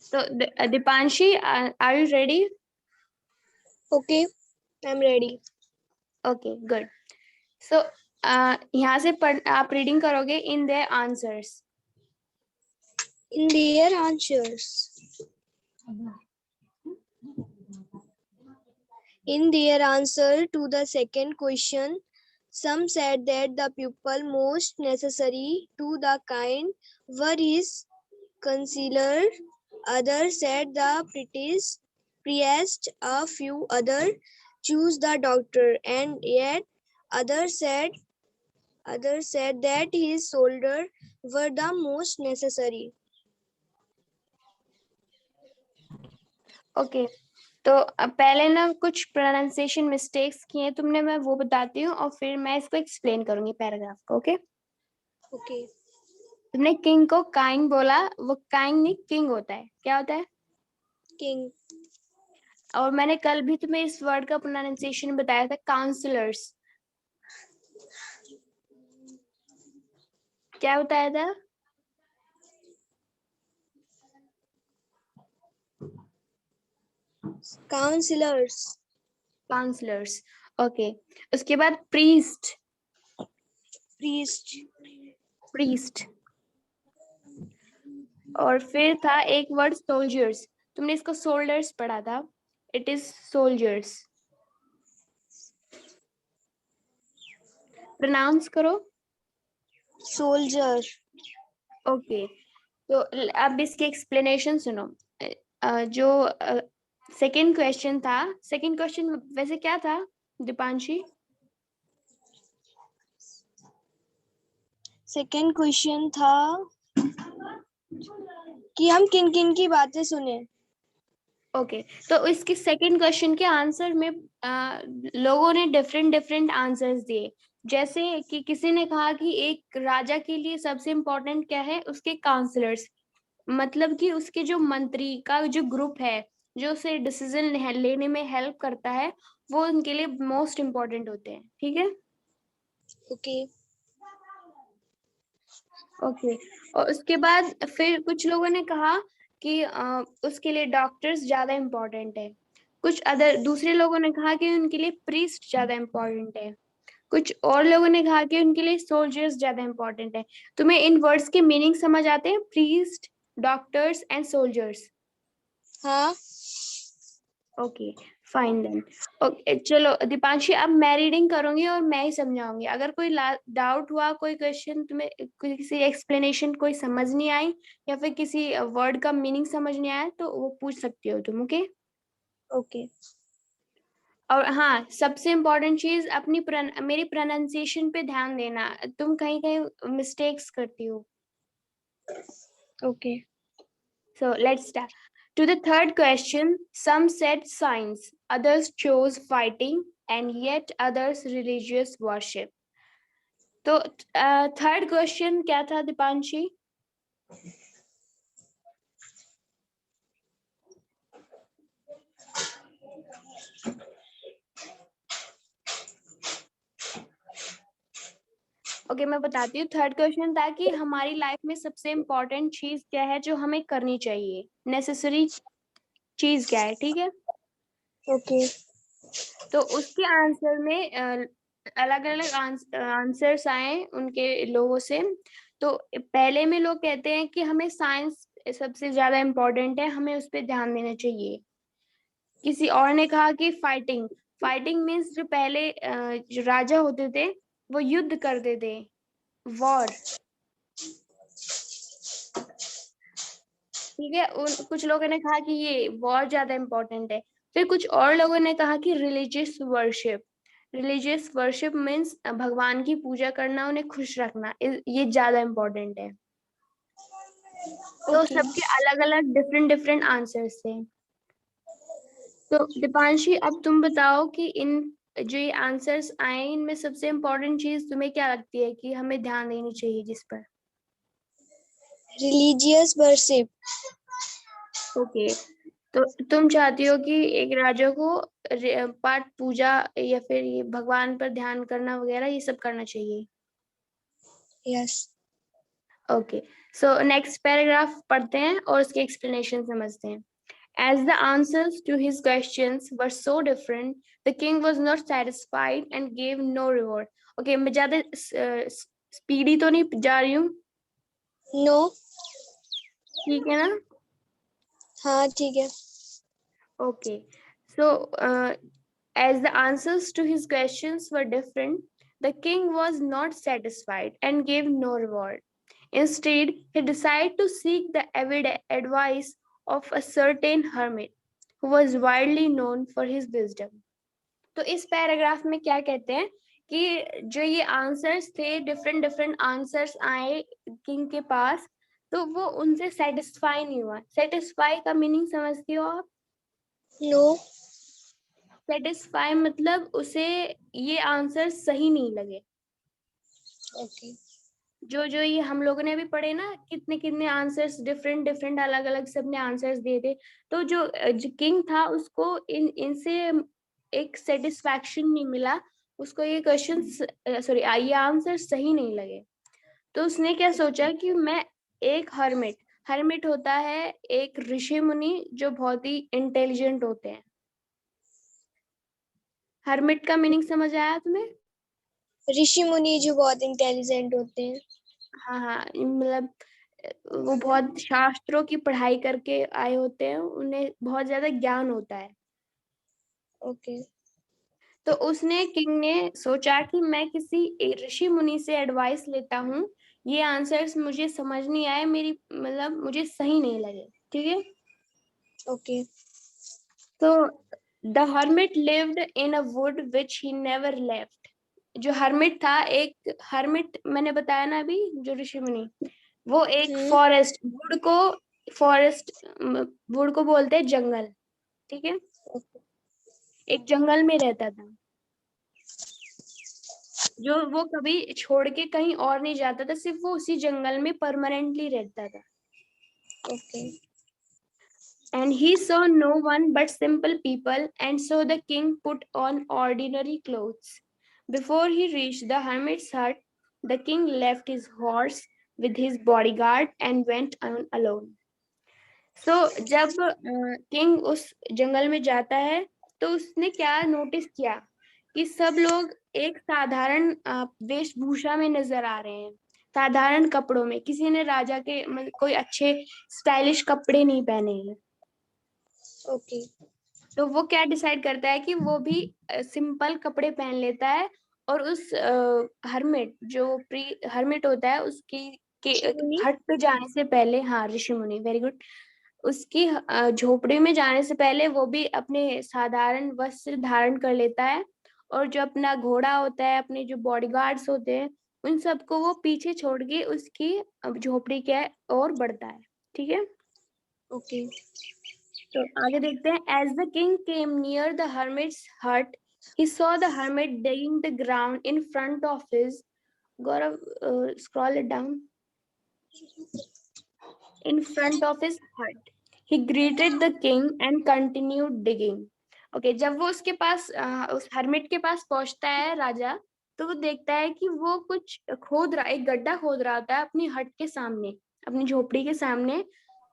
So Dipanshi, are you ready? Okay, I'm ready. Okay, good. So यहाँ से आप reading करोगे in their answers. In their answers. In their answer to the second question, some said that the pupil most necessary to the kind were his concealer. Others said the priest, a few other choose the doctor, and yet others said that his soldier were the most necessary. Okay. तो पहले ना कुछ pronunciation mistakes किए तुमने, मैं वो बताती हूँ और फिर मैं इसको एक्सप्लेन करूंगी पैराग्राफ को. ओके. Okay. तुमने किंग को काइंग बोला, वो काइंग नहीं किंग होता है. क्या होता है? King. और मैंने कल भी तुम्हें इस वर्ड का प्रोनाउंसिएशन बताया था, काउंसलर्स. क्या बताया था? Counselors. काउंसलर्स. ओके. उसके बाद प्रीस्ट. Priest. प्रीस्ट. और फिर था एक वर्ड सोल्जर्स. तुमने इसको सोल्जर्स पढ़ा था. It is soldiers. प्रोनाउंस करो. Soldier. ओके. तो अब इसकी एक्सप्लेनेशन सुनो. जो सेकंड क्वेश्चन था, सेकंड क्वेश्चन वैसे क्या था दीपांशी? सेकंड क्वेश्चन था कि हम किन किन की बातें सुने. ओके. तो इसके सेकंड क्वेश्चन के आंसर में लोगों ने डिफरेंट डिफरेंट आंसर्स दिए. जैसे कि किसी ने कहा कि एक राजा के लिए सबसे इम्पोर्टेंट क्या है, उसके काउंसलर्स. मतलब कि उसके जो मंत्री का जो ग्रुप है, जो उसे डिसीजन लेने में हेल्प करता है, वो उनके लिए मोस्ट इम्पोर्टेंट होते हैं. ठीक है. ओके. ओके. और उसके बाद फिर कुछ लोगों ने कहा कि उसके लिए डॉक्टर्स ज्यादा इम्पोर्टेंट है. कुछ अदर दूसरे लोगों ने कहा कि उनके लिए प्रीस्ट ज्यादा इम्पोर्टेंट है. कुछ और लोगों ने कहा कि उनके लिए सोल्जर्स ज्यादा इम्पोर्टेंट है. तुम्हें इन वर्ड्स के मीनिंग समझ आते हैं? Priest, doctors and soldiers. हाँ. Okay, fine then. ओके, चलो दीपांशी, अब मैं रीडिंग करूंगी और मैं ही समझाऊंगी. अगर कोई डाउट हुआ, कोई क्वेश्चन तुम्हें, किसी एक्सप्लेनेशन कोई समझ नहीं आई, या फिर किसी वर्ड का मीनिंग समझ नहीं आया, तो वो पूछ सकती हो तुम. ओके. ओके. और हाँ, सबसे इम्पोर्टेंट चीज, मेरी प्रोनाउंसिएशन पे ध्यान देना. तुम कहीं कहीं मिस्टेक्स करती हो. Okay. So let's start. To the third question, some said science, others chose fighting, and yet others religious worship. तो थर्ड क्वेश्चन क्या था दीपांशी? ओके, मैं बताती हूँ. थर्ड क्वेश्चन था कि हमारी लाइफ में सबसे इम्पोर्टेंट चीज क्या है जो हमें करनी चाहिए, नेसेसरी चीज क्या है. ठीक है. ओके. तो उसके आंसर में अलग अलग आंसर्स आए उनके लोगों से. तो पहले में लोग कहते हैं कि हमें साइंस सबसे ज्यादा इम्पोर्टेंट है, हमें उस पर ध्यान देना चाहिए. किसी और ने कहा कि फाइटिंग. फाइटिंग मीन्स जो पहले जो राजा होते थे, वो युद्ध करते थे, वॉर. ठीक है. कुछ लोगों ने कहा कि ये वॉर ज्यादा इम्पोर्टेंट है. फिर कुछ और लोगों ने कहा कि religious worship. Religious worship means भगवान की पूजा करना, उन्हें खुश रखना, ये ज्यादा इम्पोर्टेंट है. तो ओके. सबके अलग अलग डिफरेंट डिफरेंट आंसर्स थे. तो दीपांशी, अब तुम बताओ कि इन जो ये आंसर्स आए, इनमें सबसे इम्पोर्टेंट चीज तुम्हें क्या लगती है कि हमें ध्यान देनी चाहिए जिस पर? Religious worship. ओके. तो तुम चाहती हो कि एक राजा को पाठ पूजा या फिर ये भगवान पर ध्यान करना वगैरह ये सब करना चाहिए. Yes. Okay, so next paragraph पढ़ते हैं और उसके एक्सप्लेनेशन समझते हैं. As the answers to his questions were so different, the king was not satisfied and gave no reward. Okay, मैं ज्यादा स्पीडी तो नहीं जा रही हूँ? नो. ठीक है ना? हाँ ठीक है. Okay, so as the answers to his questions were different, the king was not satisfied and gave no reward. Instead, he decided to seek the advice of a certain hermit who was widely known for his wisdom. तो इस paragraph में क्या कहते हैं कि जो ये answers थे, डिफरेंट डिफरेंट आंसर्स आए किंग के पास, तो वो उनसे सेटिस्फाई नहीं हुआ. सेटिस्फाई का मीनिंग समझती हो आप? नो. सेटिस्फाई मतलब उसे ये आंसर सही नहीं लगे. ओके. जो जो ये हम लोगों ने अभी पढ़े ना, कितने कितने आंसर्स डिफरेंट डिफरेंट अलग अलग सबने आंसर्स दिए थे, तो जो किंग था उसको इनसे एक सेटिस्फैक्शन नहीं मिला, उसको ये क्वेश्चन सॉरी ये आंसर सही नहीं लगे. तो उसने क्या सोचा कि मैं एक हर्मिट होता है एक ऋषि मुनि जो बहुत ही इंटेलिजेंट होते हैं. हर्मिट का मीनिंग समझ आया तुम्हें? ऋषि मुनि जो बहुत इंटेलिजेंट होते हैं. हाँ, मतलब वो बहुत शास्त्रों की पढ़ाई करके आए होते हैं, उन्हें बहुत ज्यादा ज्ञान होता है. ओके. तो उसने किंग ने सोचा कि मैं किसी ऋषि मुनि से एडवाइस लेता हूँ, ये आंसर्स मुझे समझ नहीं आए, मेरी मतलब मुझे सही नहीं लगे. ठीक है. ओके. तो the hermit lived in a would which he never left. जो हर्मिट था, एक हर्मिट मैंने बताया ना अभी, जो ऋषि मुनि, वो एक फॉरेस्ट वुड को बोलते हैं जंगल. ठीक है. एक जंगल में रहता था, जो वो कभी छोड़ के कहीं और नहीं जाता था, सिर्फ वो उसी जंगल में परमानेंटली रहता था. Okay. And he saw no one but simple people, and so the king put on ordinary clothes. Before he reached the hermit's hut, the king left his horse with his bodyguard and went on alone. So जब king उस जंगल में जाता है, तो उसने क्या notice किया कि सब लोग एक साधारण वेशभूषा में नजर आ रहे हैं, साधारण कपड़ों में. किसी ने राजा के कोई अच्छे स्टाइलिश कपड़े नहीं पहने हैं. ओके. तो वो क्या डिसाइड करता है कि वो भी सिंपल कपड़े पहन लेता है, और उस हर्मिट होता है उसकी के हट पे जाने से पहले, हाँ ऋषि मुनि, वेरी गुड, उसकी झोपड़ी में जाने से पहले वो भी अपने साधारण वस्त्र धारण कर लेता है, और जो अपना घोड़ा होता है, अपने जो बॉडीगार्ड्स होते हैं, उन सबको वो पीछे छोड़ के उसकी झोपड़ी के ओर बढ़ता है. ठीक है. ओके. तो आगे देखते हैं. As the king came near the hermit's hut, he saw the hermit digging the ground in front of his. Gaurav, scroll it down. In front of his hut, he greeted the king and continued digging. Okay, जब वो उसके पास उस hermit के पास पहुंचता है राजा, तो वो देखता है कि वो कुछ एक गड्ढा खोद रहा होता है अपनी हट के सामने, अपनी झोपड़ी के सामने.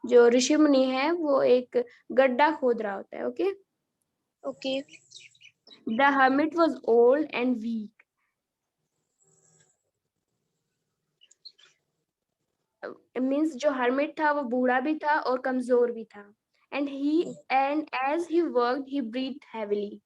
जो ऋषि मुनि है वो एक गड्ढा खोद रहा होता है. Okay. Okay. The hermit was old and weak. It means जो hermit था वो बूढ़ा भी था और कमजोर भी था. And as he worked, he breathed heavily.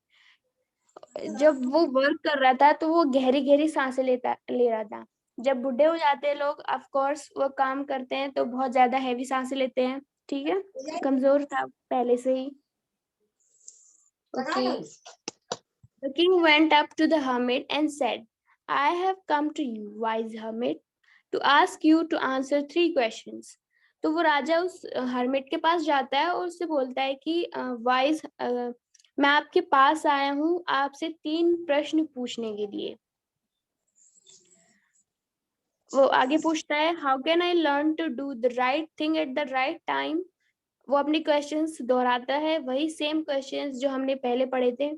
जब वो वर्क कर रहा था तो वो गहरी गहरी सांसें ले रहा था. जब बूढ़े हो जाते हैं लोग, ऑफ कोर्स वो काम करते हैं तो बहुत ज्यादा हैवी सांसें लेते हैं. ठीक है. कमजोर था पहले से ही. Okay. The king went up to the hermit and said, I have come to you, wise hermit, to ask you to answer 3 questions. तो वो राजा उस हर्मिट के पास जाता है और उससे बोलता है कि वाइज मैं आपके पास आया हूँ आपसे 3 प्रश्न पूछने के लिए. वो आगे पूछता है, how can I learn to do the right thing at the right time. वो अपने क्वेश्चंस दोहराता है, वही सेम क्वेश्चंस जो हमने पहले पढ़े थे.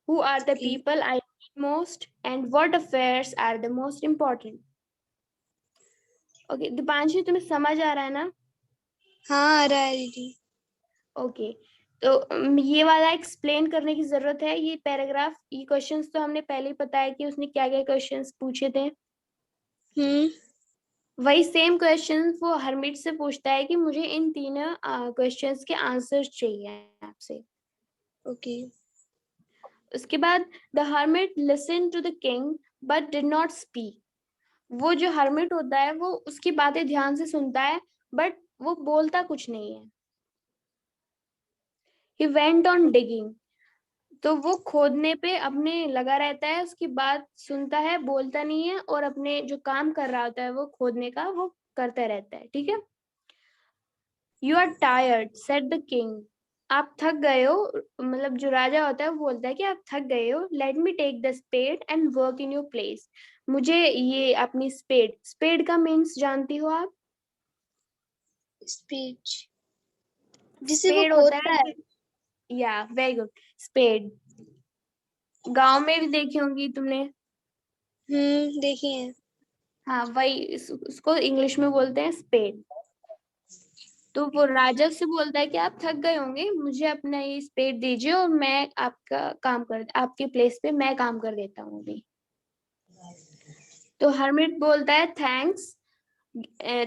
Who are the people I need most, and what affairs are the most important? Okay Deepanshi, तुम्हें समझ आ रहा है ना? हाँ आ रहा है दीदी। ओके, तो ये वाला एक्सप्लेन करने की जरूरत है? ये पैराग्राफ, ये क्वेश्चंस तो हमने पहले ही पता है कि उसने क्या क्या क्वेश्चंस पूछे थे। वही सेम क्वेश्चन वो हरमीत से पूछता है कि मुझे इन तीनों क्वेश्चंस के आंसर चाहिए आपसे। ओके। उसके बाद the hermit listen to the king but did not speak. वो जो हरमिट होता है वो उसकी बातें ध्यान से सुनता है बट वो बोलता कुछ नहीं है। He went on digging. तो वो खोदने पे अपने लगा रहता है, उसकी बात सुनता है, बोलता नहीं है, और अपने जो काम कर रहा होता है वो खोदने का वो करता रहता है। ठीक है। You are tired said the king. आप थक गए हो, मतलब जो राजा होता है वो बोलता है कि आप थक गए हो। Let me take the spade and work in your place. मुझे ये अपनी स्पेड, स्पेड का मीन्स जानती हो आप? स्पीच, जिसे वो स्पेड होता खोदता है। है, या वेरी गुड, स्पेड। गांव में भी देखी होंगी तुमने। देखिए। हाँ वही, उसको इंग्लिश में बोलते हैं स्पेड। तो वो राजा से बोलता है कि आप थक गए होंगे, मुझे अपना ये स्पेड दीजिए और मैं आपका काम कर, आपके प्लेस पे मैं काम कर देता हूँ अभी। तो हर्मिट बोलता है thanks,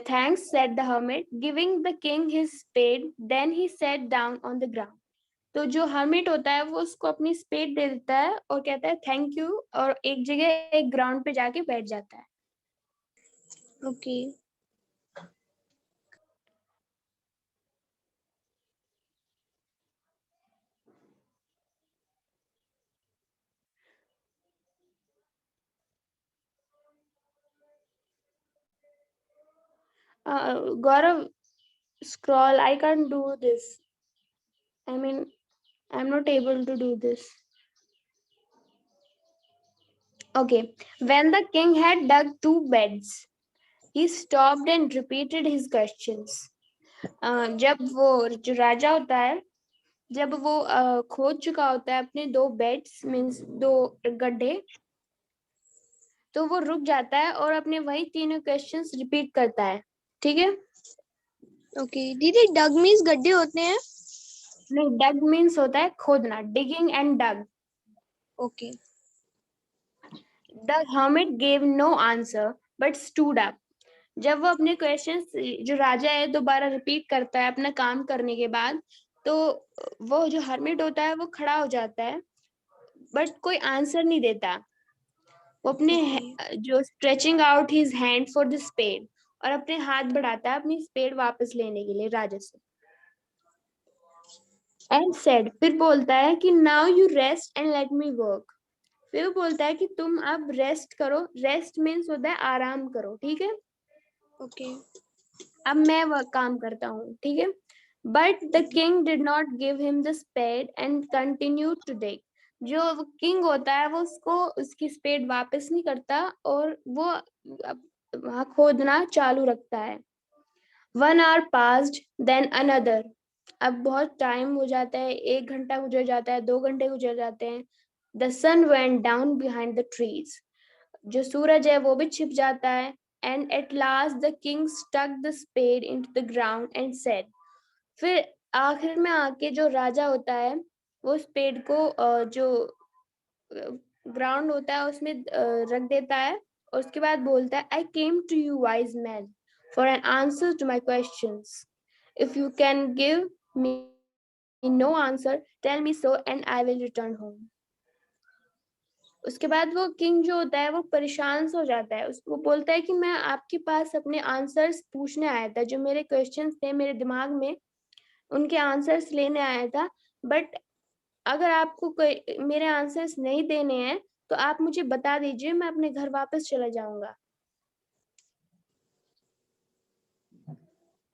thanks said the hermit giving the king his spade then he sat down on the ground. तो जो हर्मिट होता है वो उसको अपनी स्पेड दे देता है और कहता है थैंक यू, और एक जगह एक ग्राउंड पे जाके बैठ जाता है। Okay. Gaurav, scroll, I can't do this. I mean, I'm not able to do this. Okay. When the king had dug 2 beds, he stopped and repeated his questions. जब वो जो राजा होता है, जब वो खोद चुका होता है अपने 2 बेड्स मीन्स 2 गड्ढे, तो वो रुक जाता है और अपने वही तीनों क्वेश्चंस रिपीट करता है। ठीक है। ओके दीदी, डग मीन्स गड्ढे होते हैं? नहीं, डग मीन्स होता है खोदना, डिगिंग एंड डग। ओके। द hermit gave no answer but stood up. जब वो अपने क्वेश्चंस, जो राजा है, दोबारा रिपीट करता है अपना काम करने के बाद, तो वो जो हर्मिट होता है वो खड़ा हो जाता है बट कोई आंसर नहीं देता। वो अपने ओके। जो stretching out his hand for the spade, और अपने हाथ बढ़ाता है अपनी स्पेड वापस लेने के लिए राजा से। एंड सेड, फिर बोलता है कि now you rest and let me work. फिर वो बोलता है कि तुम अब रेस्ट करो। रेस्ट मीन्स होता है आराम करो। ठीक है। ओके। अब मैं वह काम करता हूँ। ठीक है। But the king did not give him the spade and continue to dig. जो किंग होता है वो उसको उसकी स्पेड वापस नहीं करता और वो वहां खोदना चालू रखता है। 1 hour passed, then another. अब बहुत टाइम हो जाता है, 1 घंटा गुजर जाता है, 2 घंटे गुजर जाते हैं। The sun went down behind the trees. जो सूरज है वो भी छिप जाता है। And at last the king stuck the spade into the ground and said. फिर आखिर में आके जो राजा होता है वो स्पेड को जो ग्राउंड होता है उसमें रख देता है, और उसके बाद बोलता है I came to you wise man for an answer to my questions. If you can give me no answer tell me so and I will return home. उसके बाद वो किंग जो होता है वो परेशान हो जाता है, उसको बोलता है कि मैं आपके पास अपने आंसर्स पूछने आया था, जो मेरे क्वेश्चंस थे मेरे दिमाग में उनके आंसर्स लेने आया था। बट अगर आपको कोई मेरे आंसर्स नहीं देने हैं तो आप मुझे बता दीजिए, मैं अपने घर वापस चला जाऊंगा।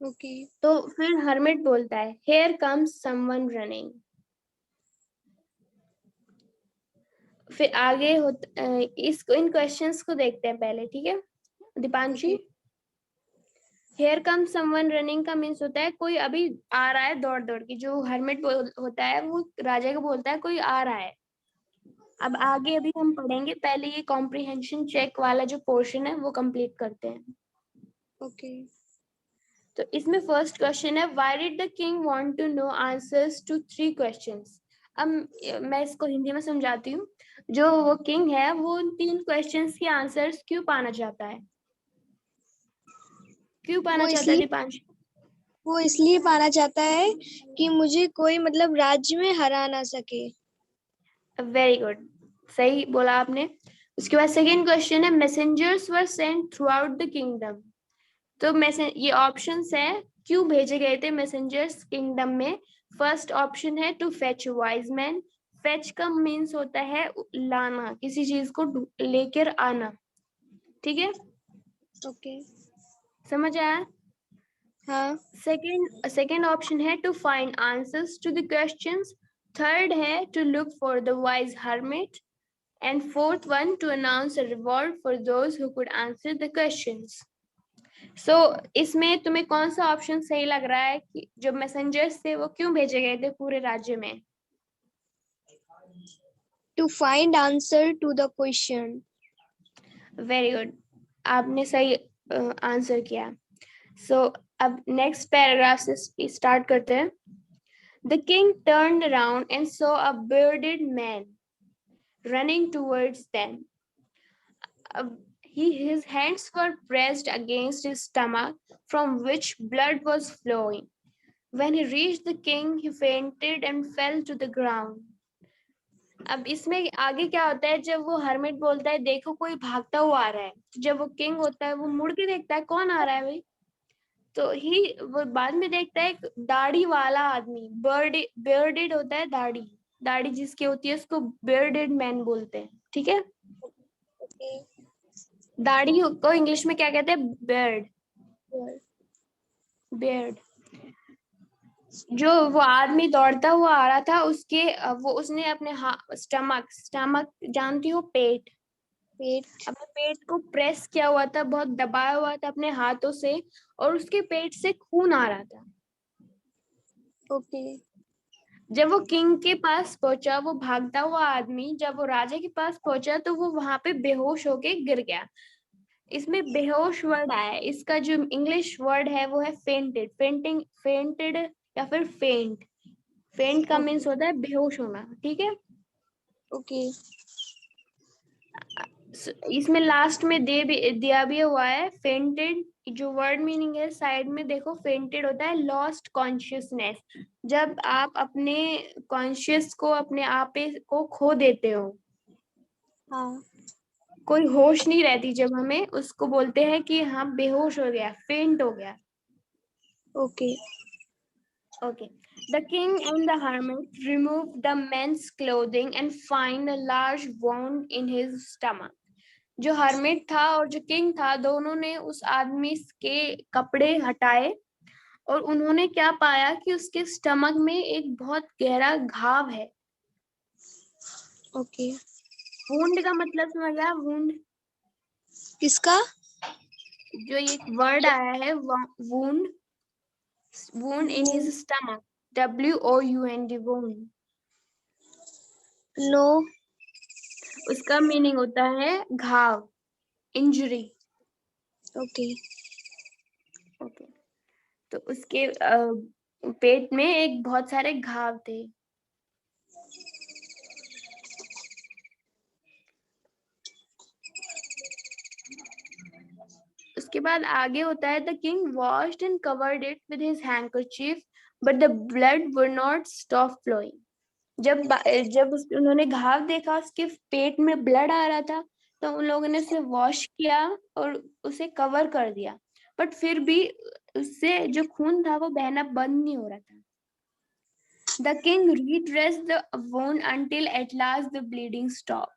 ओके। तो फिर हर्मिट बोलता है हेयर कम्स समवन रनिंग। फिर आगे इसको, इन क्वेश्चंस को देखते हैं पहले। ठीक है दीपांशी। ओके। हेयर कम समवन रनिंग का मीन्स होता है कोई अभी आ रहा है दौड़ दौड़ के। जो हर्मिट होता है वो राजा को बोलता है कोई आ रहा है। अब आगे अभी हम पढ़ेंगे, पहले ये कॉम्प्रिहेंशन चेक वाला जो पोर्शन है वो कंप्लीट करते हैं। ओके। तो इसमें फर्स्ट क्वेश्चन है, why did the king want to know answers to 3 questions. अब मैं इसको हिंदी में समझाती हूँ। जो वो किंग है वो उन 3 क्वेश्चंस के आंसर्स क्यों पाना चाहता है? क्यों पाना वो चाहता है इसलिए दीपांश? वो इसलिए पाना चाहता है कि मुझे कोई मतलब राज्य में हरा ना सके। वेरी गुड, सही बोला आपने। उसके बाद सेकेंड क्वेश्चन है, messengers were sent throughout the kingdom. तो ये ऑप्शंस है, क्यों भेजे गए थे मैसेंजर्स किंगडम में। फर्स्ट ऑप्शन है to fetch wise man. Fetch का मीन्स होता है लाना, किसी चीज को लेकर आना। ठीक है, ओके। समझ आया? हाँ। सेकेंड ऑप्शन है to find answers to the questions. Third है to look for the wise hermit. And fourth one, to announce a reward for those who could answer the questions. So, इसमें तुम्हें कौन सा option सही लग रहा है कि जो मैसेंजर्स थे वो क्यों भेजे गए थे पूरे राज्य में? To find answer to the question. Very good, आपने सही आंसर किया। सो अब नेक्स्ट पैराग्राफ से स्टार्ट करते हैं। The king turned around and saw a bearded man running towards them. His hands were pressed against his stomach, from which blood was flowing. When he reached the king, he fainted and fell to the ground. अब इसमें आगे क्या होता है, जब वो hermit बोलता है देखो कोई भागता हुआ आ रहा है, जब वो किंग होता है वो मुड़ के देखता है कौन आ रहा है भाई। तो वो बाद में देखता है एक दाढ़ी वाला आदमी, बियर्डेड होता है, दाढ़ी दाढ़ी जिसकी होती है उसको बियर्डेड मैन बोलते हैं। ठीक है, ओके। दाढ़ी को इंग्लिश में क्या कहते हैं? बियर्ड। बियर्ड। जो वो आदमी दौड़ता हुआ आ रहा था उसके उसने अपने स्टमक जानती हो, पेट, पेट। अपने पेट को प्रेस किया हुआ था, बहुत दबाया हुआ था अपने हाथों से, और उसके पेट से खून आ रहा था। ओके। जब वो किंग के पास पहुंचा, वो भागता हुआ आदमी जब वो राजा के पास पहुंचा तो वो वहां पे बेहोश होके गिर गया। इसमें बेहोश वर्ड आया है, इसका जो इंग्लिश वर्ड है वो है फेंटेड। फेंटेड या फिर फेंट। फेंट का मीन्स होता है बेहोश होना। ठीक है, ओके। इसमें लास्ट में दिया भी हुआ है फेंटेड। जो वर्ड मीनिंग है साइड में देखो, फेंटेड होता है लॉस्ट कॉन्शियसनेस, जब आप अपने कॉन्शियस को, अपने आप को खो देते हो। हाँ। कोई होश नहीं रहती जब हमें, उसको बोलते हैं कि हाँ बेहोश हो गया, फेंट हो गया। Okay. Okay. The king and the hermit removed the man's clothing and find a large wound in his stomach. जो हर्मिट था और जो किंग था, दोनों ने उस आदमी के कपड़े हटाए और उन्होंने क्या पाया कि उसके स्टमक में एक बहुत गहरा घाव है। ओके। वुंड का मतलब समझ आया? वुंड, किसका? जो एक वर्ड आया है wound, wound in his stomach, WOUND, wound. No. उसका मीनिंग होता है घाव, इंजरी। ओके। ओके, तो उसके पेट में एक बहुत सारे घाव थे। उसके बाद आगे होता है, the king washed and covered it with his handkerchief but the blood would not stop flowing. जब उन्होंने घाव देखा, उसके पेट में ब्लड आ रहा था, तो उन लोगों ने उसे वॉश किया और उसे कवर कर दिया, बट फिर भी उससे जो खून था वो बहना बंद नहीं हो रहा था। The king redressed the wound until at last the bleeding stopped.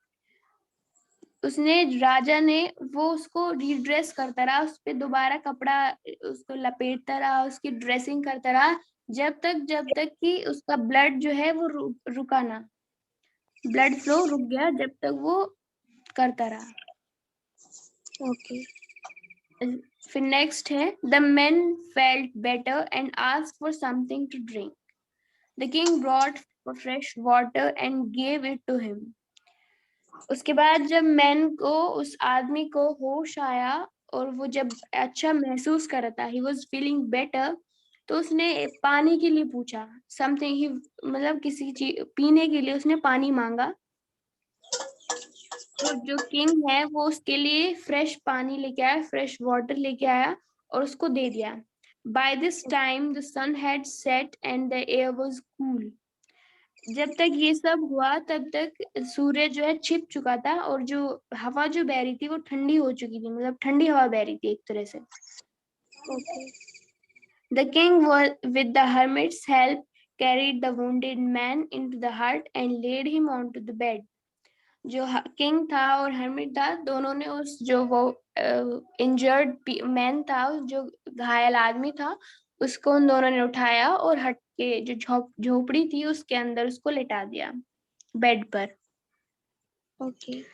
राजा ने वो उसको रिड्रेस करता रहा, उस पे दोबारा कपड़ा उसको लपेटता रहा, उसकी ड्रेसिंग करता रहा, जब तक कि उसका ब्लड जो है वो रुका ना, ब्लड फ्लो रुक गया, जब तक वो करता रहा। ओके। फिर नेक्स्ट है, the men felt better and asked for something to drink. The king brought fresh water and gave it to him. उसके बाद जब मैन को, उस आदमी को होश आया, और वो जब अच्छा महसूस कर रहा था, ही वॉज फीलिंग बेटर, तो उसने पानी के लिए पूछा, समथिंग ही मतलब किसी चीज पीने के लिए उसने पानी मांगा। तो जो किंग है वो उसके लिए फ्रेश पानी लेके आया, फ्रेश वाटर लेके आया और उसको दे दिया। By this time the sun had set and the air was cool. जब तक ये सब हुआ तब तक सूर्य जो है छिप चुका था और जो हवा जो बह रही थी वो ठंडी हो चुकी थी, मतलब ठंडी हवा बह रही थी एक तरह से। Okay. The king was, with the hermit's help, carried the wounded man into the hut and laid him onto the bed. जो किंग था और हर्मिट था, दोनों ने उस जो वो इंजर्ड मैन था, जो घायल आदमी था, उसको उन दोनों ने उठाया और हट के जो झोपड़ी थी उसके अंदर उसको लिटा दिया बेड पर। Okay.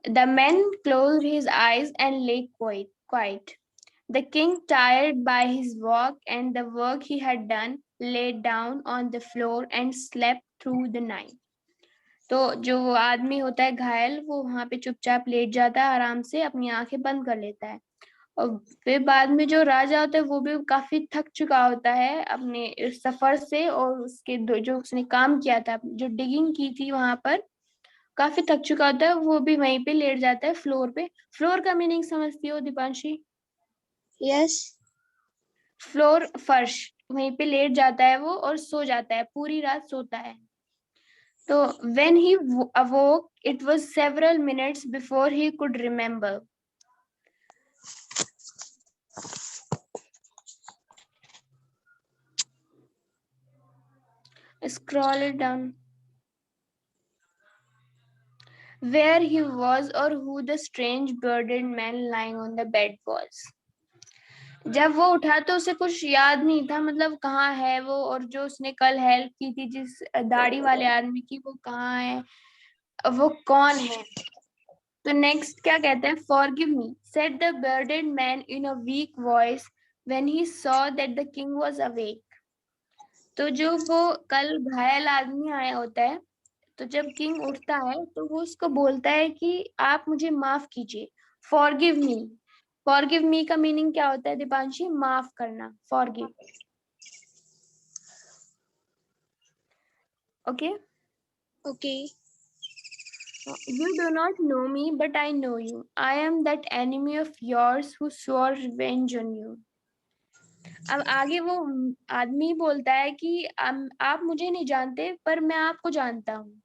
The man closed his eyes and lay quiet. The king, tired by his walk and the work he had done, lay down on the floor and slept through the night. तो जो आदमी होता है घायल, वो वहां पे चुपचाप लेट जाता है, आराम से अपनी आंखें बंद कर लेता है। और फिर बाद में जो राजा होता है वो भी काफी थक चुका होता है अपने सफर से, और उसके जो उसने काम किया था, जो डिगिंग की थी वहां पर, काफी थक चुका होता है, वो भी वहीं पे लेट जाता है फ्लोर पे। फ्लोर का मीनिंग समझती हो दीपांशी? Yes. फ्लोर फर्श, वहीं पे लेट जाता है वो और सो जाता है, पूरी रात सोता है। तो when he awoke it was several minutes before he could remember. Scroll it down. Where he was or who the strange bearded man lying on the bed was. जब वो उठा तो उसे कुछ याद नहीं था, मतलब कहाँ है वो, और जो उसने कल हेल्प की थी जिस दाढ़ी वाले आदमी की, वो कहाँ है, वो कौन है। तो नेक्स्ट क्या कहते हैं, forgive me said the bearded man in a week voice when he saw that the king was awake. तो जो वो कल घायल आदमी आया होता है, तो जब किंग उठता है तो वो उसको बोलता है कि आप मुझे माफ कीजिए, फॉरगिव मी। फॉरगिव मी का मीनिंग क्या होता है दीपांशी? माफ करना, forgive. Okay. Okay. You do not know me but I know you. I am that enemy of yours who swore revenge on you. अब आगे वो आदमी बोलता है कि आप मुझे नहीं जानते पर मैं आपको जानता हूँ।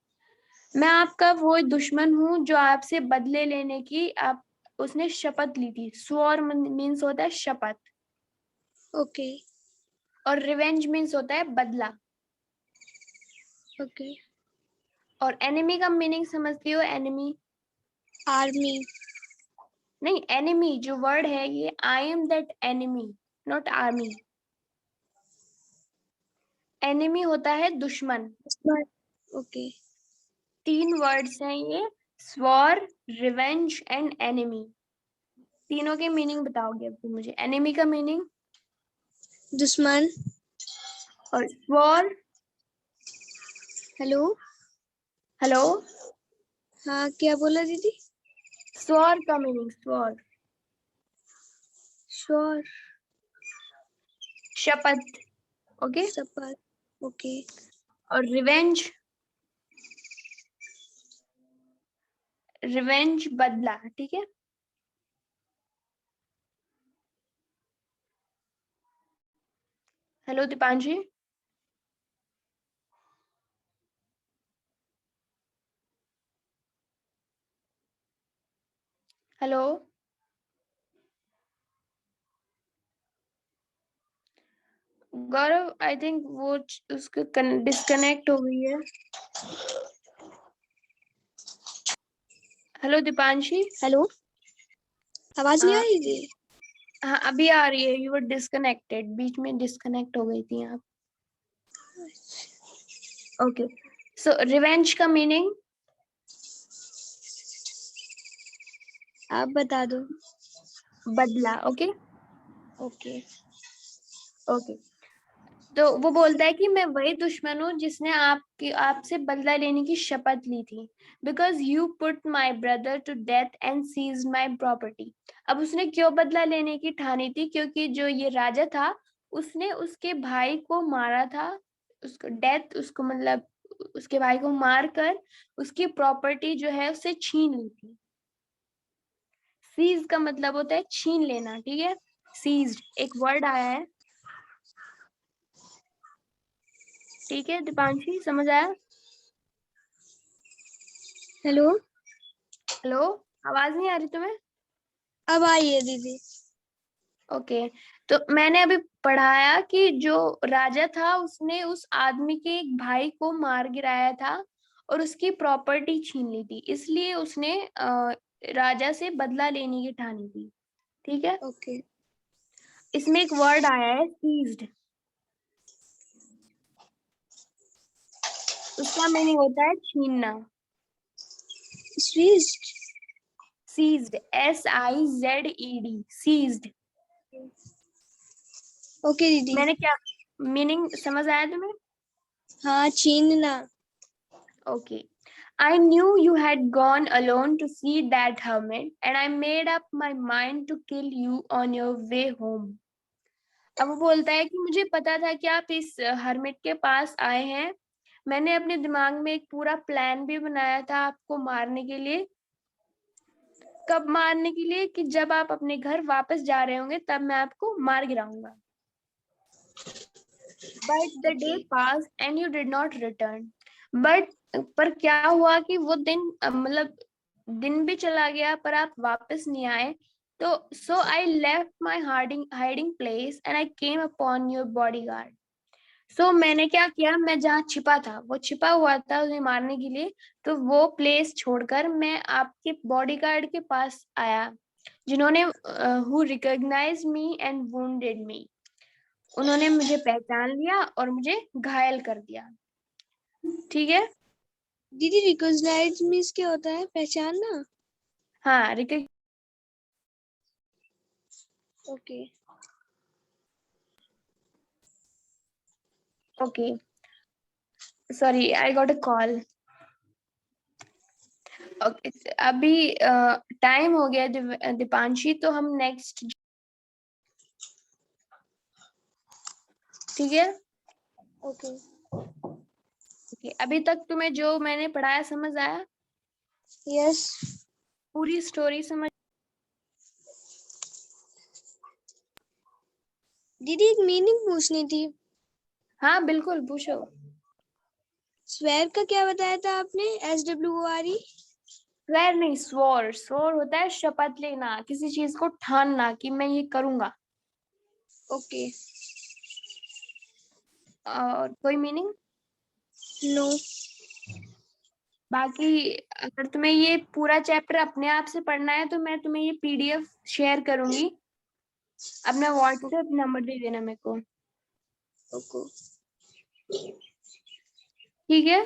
मैं आपका वो दुश्मन हूँ जो आपसे बदले लेने की आप उसने शपथ ली थी। स्वॉर मीन्स होता है शपथ, Okay. और रिवेंज मीन्स होता है बदला। Okay. और एनिमी का मीनिंग समझती हो? Enemy Army. नहीं, एनिमी जो वर्ड है ये, I am that enemy, not army. Enemy होता है दुश्मन। Smart. Okay. 3 वर्ड्स हैं ये, स्वॉर, रिवेंज एंड एनिमी। तीनों के मीनिंग बताओगे अब तुम मुझे। एनिमी का मीनिंग दुश्मन. और स्वॉर। हेलो. हेलो। हाँ, क्या बोला दीदी? स्वॉर का मीनिंग, स्वॉर श्योर. शपथ। ओके। शपथ. ओके. और रिवेंज, रिवेंज बदला, ठीक है। Hello Deepanshi. Hello. Gaurav, I think वो उसके डिस्कनेक्ट हो गई है। हेलो दीपांशी। हेलो. आवाज नहीं आ रही थी? हाँ अभी आ रही है। यू वर डिस्कनेक्टेड, बीच में डिस्कनेक्ट हो गई थी आप। ओके, सो रिवेंज का मीनिंग आप बता दो. बदला। ओके। ओके. ओके, तो वो बोलता है कि मैं वही दुश्मन हूँ जिसने आपसे बदला लेने की शपथ ली थी, because you put my brother to death and seize my property. अब उसने क्यों बदला लेने की ठानी थी? क्योंकि जो ये राजा था उसने उसके भाई को मारा था, उसको डेथ, उसको मतलब उसके भाई को मार कर उसकी प्रॉपर्टी जो है उससे छीन ली थी। सीज का मतलब होता है छीन लेना, ठीक है। सीज्ड एक वर्ड आया है, ठीक है दीपांशी, समझ आया? हेलो, हेलो, आवाज नहीं आ रही तुम्हें? अब आई है दीदी। ओके, तो मैंने अभी पढ़ाया कि जो राजा था उसने उस आदमी के एक भाई को मार गिराया था और उसकी प्रॉपर्टी छीन ली थी, इसलिए उसने राजा से बदला लेने की ठानी थी, ठीक है। ओके। इसमें एक वर्ड आया है सीज्ड, उसका मीनिंग होता है छीनना। Sweet. Seized, SIZED, seized. Okay दीदी। मैंने क्या मीनिंग समझ आया तुम्हें? हाँ, छीनना। Okay. I knew you had gone alone to see that hermit, and I made up my mind to kill you on your way home. अब वो बोलता है कि मुझे पता था कि आप इस हर्मिट के पास आए हैं। मैंने अपने दिमाग में एक पूरा प्लान भी बनाया था आपको मारने के लिए। कब मारने के लिए? कि जब आप अपने घर वापस जा रहे होंगे तब मैं आपको मार गिराऊंगा। But the day okay. passed and you did not return. But पर क्या हुआ कि वो दिन मतलब दिन भी चला गया पर आप वापस नहीं आए। तो so I left my hiding place and I came upon your bodyguard. So मैंने क्या किया, मैं जहाँ छिपा था, वो छिपा हुआ था उसे मारने के लिए, तो वो प्लेस छोड़कर मैं आपके बॉडीगार्ड के पास आया, जिन्होंने who recognized me and wounded me. उन्होंने मुझे पहचान लिया और मुझे घायल कर दिया, ठीक है। दीदी, रिकॉग्नाइज मीन्स क्या होता है? पहचानना। हाँ okay. Okay, sorry I got a call. Okay, अभी टाइम हो गया दीपांशी, तो हम नेक्स्ट, ठीक है। ओके। ओके, अभी तक तुम्हें जो मैंने पढ़ाया समझ आया? यस। पूरी स्टोरी समझ? दीदी, एक मीनिंग पूछनी थी। हाँ बिल्कुल, पूछो। स्वेर का क्या बताया था आपने? SWORE। स्वेर नहीं, स्वोर। स्वोर होता है शपथ लेना, किसी चीज को ठानना कि मैं ये करूंगा। ओके। और कोई मीनिंग? नो। बाकी अगर तुम्हें ये पूरा चैप्टर अपने आप से पढ़ना है तो मैं तुम्हें ये PDF शेयर करूंगी, अपना WhatsApp नंबर दे देना मेरे को, ओके। ठीक है।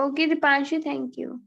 Okay Deepanshi, thank you.